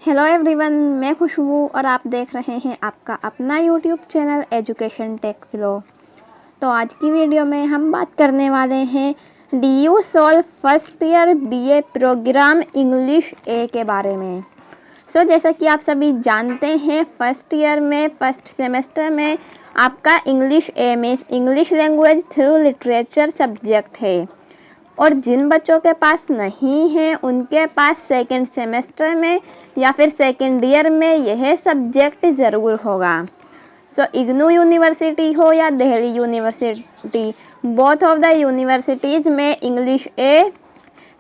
Hello everyone, मैं खुशबू और आप देख रहे हैं आपका अपना YouTube channel education tech flow. तो आज की वीडियो में हम बात करने वाले हैं DU solve first year BA programme English A के बारे में। जैसा कि आप सभी जानते हैं, फर्स्ट ईयर में फर्स्ट सेमेस्टर में आपका English A means English language through literature subject है, और जिन बच्चों के पास नहीं है उनके पास सेकेंड सेमेस्टर में या फिर सेकेंड ईयर में यह सब्जेक्ट ज़रूर होगा। इग्नू यूनिवर्सिटी हो या Delhi university, both of the universities में इंग्लिश ए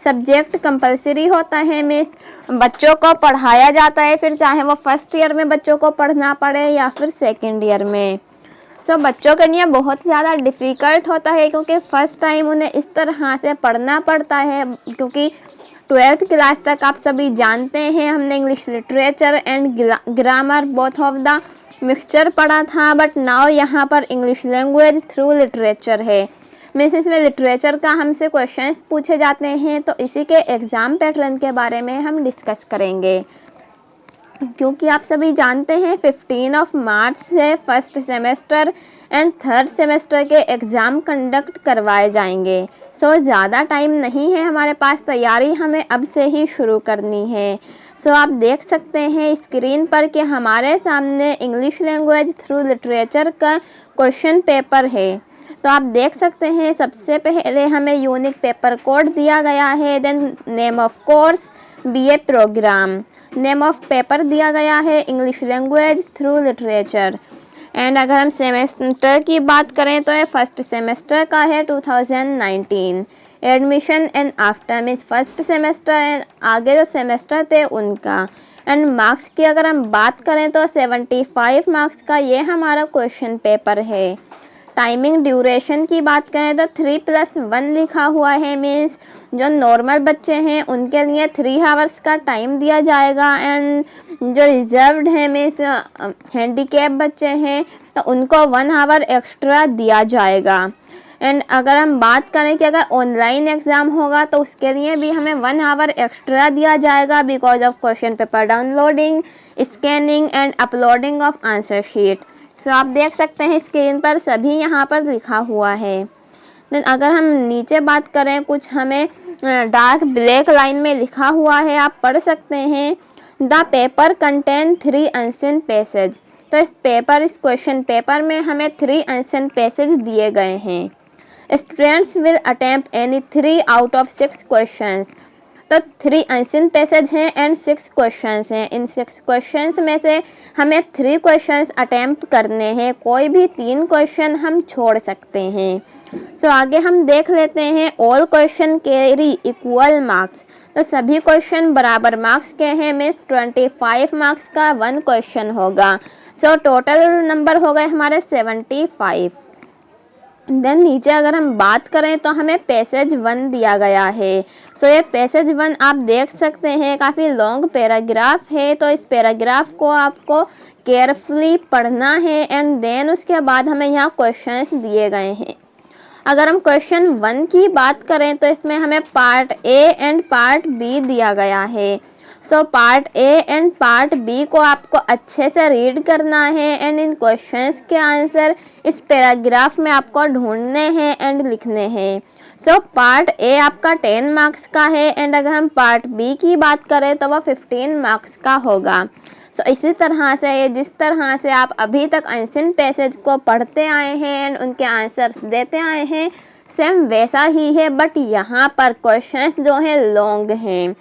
सब्जेक्ट कंपलसरी होता है, मीन्स बच्चों को पढ़ाया जाता है, फिर चाहे वो फर्स्ट ईयर में बच्चों को पढ़ना पड़े या फिर सेकेंड ईयर में। बच्चों के लिए बहुत ज़्यादा डिफ़िकल्ट होता है, क्योंकि फ़र्स्ट टाइम उन्हें इस तरह से पढ़ना पड़ता है, क्योंकि 12th क्लास तक आप सभी जानते हैं हमने English literature and grammar both of the mixture पढ़ा था, बट नाउ यहाँ पर इंग्लिश लैंग्वेज थ्रू लिटरेचर है। मीन्स इसमें लिटरेचर का हमसे क्वेश्चंस पूछे जाते हैं, तो इसी के एग्ज़ाम पैटर्न के बारे में हम डिस्कस करेंगे। क्योंकि आप सभी जानते हैं 15 मार्च से first semester and third semester के एग्ज़ाम कंडक्ट करवाए जाएंगे। ज़्यादा टाइम नहीं है हमारे पास, तैयारी हमें अब से ही शुरू करनी है। आप देख सकते हैं स्क्रीन पर कि हमारे सामने इंग्लिश लैंग्वेज थ्रू लिटरेचर का क्वेश्चन पेपर है। तो आप देख सकते हैं सबसे पहले हमें यूनिक पेपर कोड दिया गया है, then name of course BA programme, name of paper दिया गया है English language through literature. And अगर हम सेमेस्टर की बात करें तो ये फर्स्ट सेमेस्टर का है 2019। Admission and after means first semester आगे जो सेमेस्टर थे उनका। एंड मार्क्स की अगर हम बात करें तो 75 मार्क्स का ये हमारा क्वेश्चन पेपर है। टाइमिंग ड्यूरेशन की बात करें तो 3+1 लिखा हुआ है, मीन्स जो नॉर्मल बच्चे हैं उनके लिए 3 आवर्स का टाइम दिया जाएगा, एंड जो रिजर्व्ड है मीन्स हैंडीकैप बच्चे हैं तो उनको 1 आवर एक्स्ट्रा दिया जाएगा। एंड अगर हम बात करें कि अगर ऑनलाइन एग्ज़ाम होगा तो उसके लिए भी हमें 1 आवर एक्स्ट्रा दिया जाएगा, because of question paper downloading, scanning and uploading of answer sheet. आप देख सकते हैं स्क्रीन पर सभी यहाँ पर लिखा हुआ है। देन अगर हम नीचे बात करें, कुछ हमें डार्क ब्लैक लाइन में लिखा हुआ है, आप पढ़ सकते हैं। The paper contain 3 unsent passage. तो इस क्वेश्चन पेपर में हमें 3 अनसेंट पैसेज दिए गए हैं। Students will attempt any 3 out of 6 questions. तो 3 अनसेंट पैसेज हैं एंड 6 क्वेश्चंस हैं। इन 6 क्वेश्चंस में से हमें 3 क्वेश्चंस अटेम्प्ट करने हैं, कोई भी 3 क्वेश्चन हम छोड़ सकते हैं। आगे हम देख लेते हैं all question carry equal marks. तो सभी क्वेश्चन बराबर मार्क्स के हैं, मीन्स 25 मार्क्स का 1 क्वेश्चन होगा। टोटल नंबर हो गए हमारे 75। देन नीचे अगर हम बात करें तो हमें पैसेज 1 दिया गया है। ये पैसेज 1 आप देख सकते हैं, काफ़ी लॉन्ग पैराग्राफ है, तो इस पैराग्राफ को आपको केयरफुली पढ़ना है। एंड देन उसके बाद हमें यहाँ क्वेश्चंस दिए गए हैं। अगर हम क्वेश्चन 1 की बात करें तो इसमें हमें part A and part B दिया गया है। Part A and part B को आपको अच्छे से रीड करना है, एंड इन क्वेश्चंस के आंसर इस पैराग्राफ में आपको ढूंढने हैं एंड लिखने हैं। पार्ट A आपका 10 मार्क्स का है, एंड अगर हम पार्ट B की बात करें तो वह 15 मार्क्स का होगा। इसी तरह से जिस तरह से आप अभी तक अनसेंट पैसेज को पढ़ते आए हैं एंड उनके आंसर्स देते आए हैं, सेम वैसा ही है, बट यहाँ पर क्वेश्चंस जो हैं लॉन्ग हैं।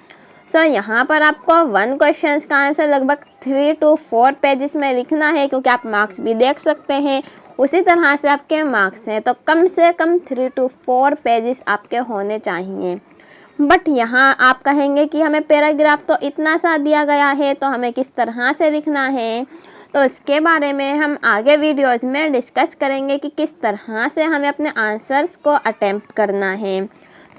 यहाँ पर आपको 1 क्वेश्चन का आंसर लगभग 3 to 4 पेजेस में लिखना है, क्योंकि आप मार्क्स भी देख सकते हैं उसी तरह से आपके मार्क्स हैं, तो कम से कम 3 to 4 पेजेस आपके होने चाहिए। बट यहाँ आप कहेंगे कि हमें पैराग्राफ तो इतना सा दिया गया है, तो हमें किस तरह से लिखना है, तो इसके बारे में हम आगे वीडियोज़ में डिस्कस करेंगे कि किस तरह से हमें अपने आंसर्स को अटेम्प्ट करना है।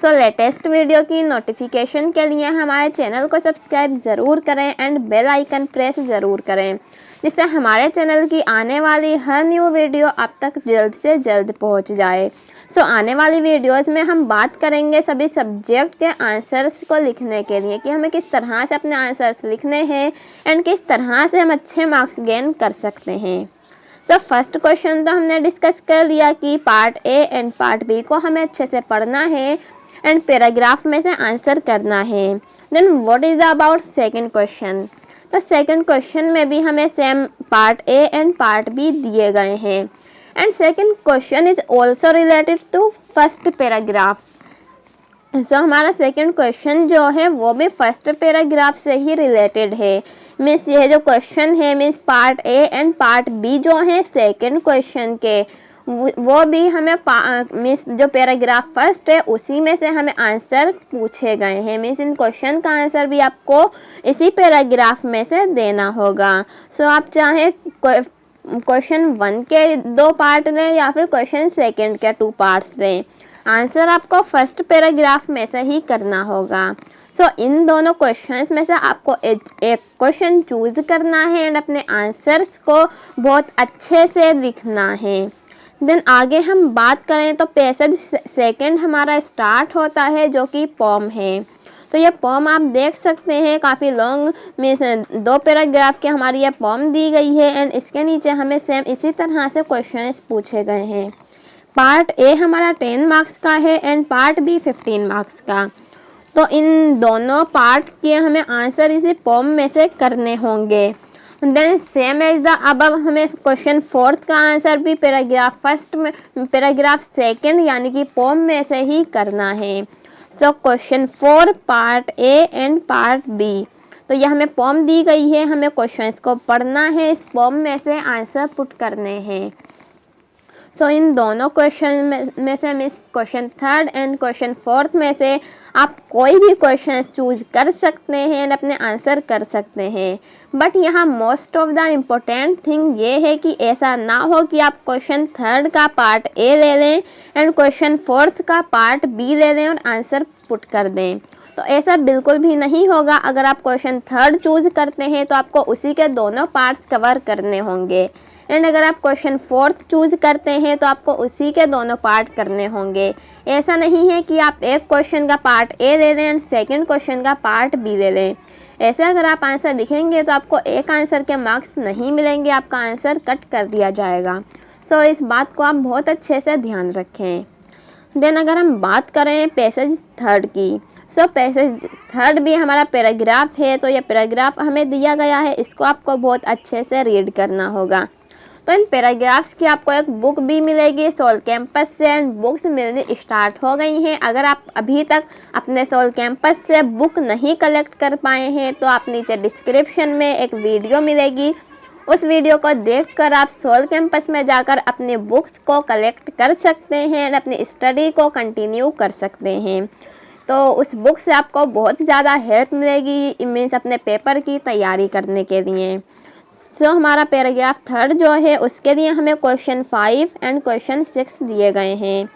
लेटेस्ट वीडियो की नोटिफिकेशन के लिए हमारे चैनल को सब्सक्राइब ज़रूर करें एंड बेल आइकन प्रेस ज़रूर करें, जिससे हमारे चैनल की आने वाली हर न्यू वीडियो आप तक जल्द से जल्द पहुंच जाए। सो आने वाली वीडियोस में हम बात करेंगे सभी सब्जेक्ट के आंसर्स को लिखने के लिए कि हमें किस तरह से अपने आंसर्स लिखने हैं एंड किस तरह से हम अच्छे मार्क्स गेन कर सकते हैं। सो फर्स्ट क्वेश्चन तो हमने डिस्कस कर लिया कि part A and part B को हमें अच्छे से पढ़ना है एंड पैराग्राफ में से आंसर करना है। Then what is about second question. तो सेकंड क्वेश्चन में भी हमें same part A and part B दिए गए हैं and second question is also related to first paragraph. So हमारा सेकंड क्वेश्चन जो है वो भी फर्स्ट पैराग्राफ से ही रिलेटेड है। मीन्स यह जो क्वेश्चन है means part A and part B जो है सेकंड क्वेश्चन के वो भी हमें मीन्स जो पैराग्राफ फर्स्ट है उसी में से हमें आंसर पूछे गए हैं। मीन्स इन क्वेश्चन का आंसर भी आपको इसी पैराग्राफ में से देना होगा। सो आप चाहे क्वेश्चन 1 के 2 पार्ट लें या फिर क्वेश्चन सेकंड के 2 पार्ट्स लें, आंसर आपको फर्स्ट पैराग्राफ में से ही करना होगा। सो इन दोनों क्वेश्चंस में से आपको एक क्वेश्चन चूज करना है एंड अपने आंसर्स को बहुत अच्छे से लिखना है। देन आगे हम बात करें तो पैसेज सेकंड हमारा स्टार्ट होता है जो कि पोम है। तो ये पोम आप देख सकते हैं काफ़ी लॉन्ग मीन्स 2 पैराग्राफ की हमारी ये पोम दी गई है एंड इसके नीचे हमें सेम इसी तरह से क्वेश्चंस पूछे गए हैं। पार्ट ए हमारा 10 मार्क्स का है एंड पार्ट बी 15 मार्क्स का। तो इन दोनों पार्ट के हमें आंसर इसी पोम में से करने होंगे। Then same as the above हमें क्वेश्चन 4 का आंसर भी पैराग्राफ फर्स्ट में पैराग्राफ सेकंड यानी कि पोम में से ही करना है। So question 4 part A and part B. तो यह हमें पोम दी गई है, हमें क्वेश्चंस को पढ़ना है, इस पोम में से आंसर पुट करने हैं। सो इन दोनों क्वेश्चन में से मीन्स क्वेश्चन 3 एंड क्वेश्चन 4 में से आप कोई भी क्वेश्चन चूज कर सकते हैं एंड अपने आंसर कर सकते हैं। बट यहाँ most of the important thing ये है कि ऐसा ना हो कि आप क्वेश्चन 3 का पार्ट ए ले लें एंड क्वेश्चन 4 का पार्ट बी ले लें और आंसर पुट कर दें। तो ऐसा बिल्कुल भी नहीं होगा। अगर आप क्वेश्चन 3 चूज करते हैं तो आपको उसी के दोनों पार्ट्स कवर करने होंगे एंड अगर आप क्वेश्चन 4 चूज करते हैं तो आपको उसी के दोनों पार्ट करने होंगे। ऐसा नहीं है कि आप एक क्वेश्चन का पार्ट ए ले लें एंड सेकंड क्वेश्चन का पार्ट बी ले लें। ऐसे अगर आप आंसर लिखेंगे तो आपको एक आंसर के मार्क्स नहीं मिलेंगे, आपका आंसर कट कर दिया जाएगा। सो इस बात को आप बहुत अच्छे से ध्यान रखें। देन अगर हम बात करें पैसेज 3 की, सो पैसेज 3 भी हमारा पैराग्राफ है। तो ये पैराग्राफ हमें दिया गया है, इसको आपको बहुत अच्छे से रीड करना होगा। तो इन पैराग्राफ्स की आपको एक बुक भी मिलेगी सोल कैंपस से एंड बुक्स मिलनी स्टार्ट हो गई हैं। अगर आप अभी तक अपने सोल कैंपस से बुक नहीं कलेक्ट कर पाए हैं तो आप नीचे डिस्क्रिप्शन में एक वीडियो मिलेगी, उस वीडियो को देखकर आप सोल कैंपस में जाकर अपने बुक्स को कलेक्ट कर सकते हैं और अपनी स्टडी को कंटिन्यू कर सकते हैं। तो उस बुक से आपको बहुत ज़्यादा हेल्प मिलेगी मीन्स अपने पेपर की तैयारी करने के लिए। सो हमारा पैराग्राफ 3 जो है उसके लिए हमें क्वेश्चन 5 एंड क्वेश्चन 6 दिए गए हैं।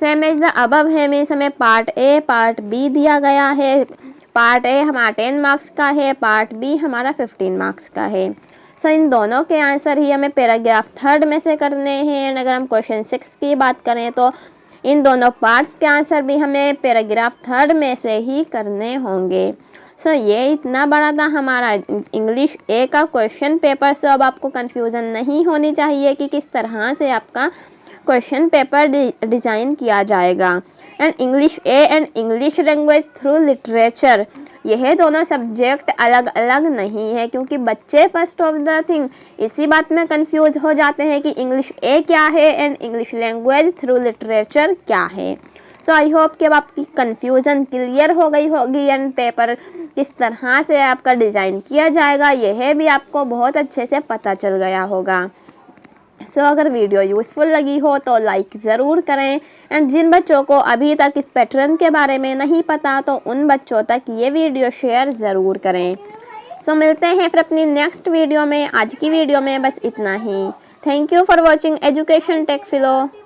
सेम एज द अबव है मीन्स हमें पार्ट ए पार्ट बी दिया गया है। पार्ट ए हमारा 10 मार्क्स का है, पार्ट बी हमारा 15 मार्क्स का है। सो इन दोनों के आंसर ही हमें पैराग्राफ 3 में से करने हैं एंड अगर हम क्वेश्चन 6 की बात करें तो इन दोनों पार्ट्स के आंसर भी हमें पैराग्राफ 3 में से ही करने होंगे। सो ये इतना बड़ा था हमारा इंग्लिश ए का क्वेश्चन पेपर। सो अब आपको कन्फ्यूज़न नहीं होनी चाहिए कि किस तरह से आपका क्वेश्चन पेपर डिज़ाइन किया जाएगा। And English A and English language through literature यह दोनों सब्जेक्ट अलग अलग नहीं है, क्योंकि बच्चे फर्स्ट ऑफ द थिंग इसी बात में कंफ्यूज हो जाते हैं कि इंग्लिश ए क्या है and English language through literature क्या है। सो आई होप कि अब आपकी कन्फ्यूज़न क्लियर हो गई होगी एंड पेपर किस तरह से आपका डिज़ाइन किया जाएगा यह भी आपको बहुत अच्छे से पता चल गया होगा। सो अगर वीडियो यूज़फुल लगी हो तो लाइक ज़रूर करें एंड जिन बच्चों को अभी तक इस पैटर्न के बारे में नहीं पता तो उन बच्चों तक ये वीडियो शेयर ज़रूर करें। सो मिलते हैं फिर अपनी नेक्स्ट वीडियो में। आज की वीडियो में बस इतना ही। Thank you for watching education tech फिलो।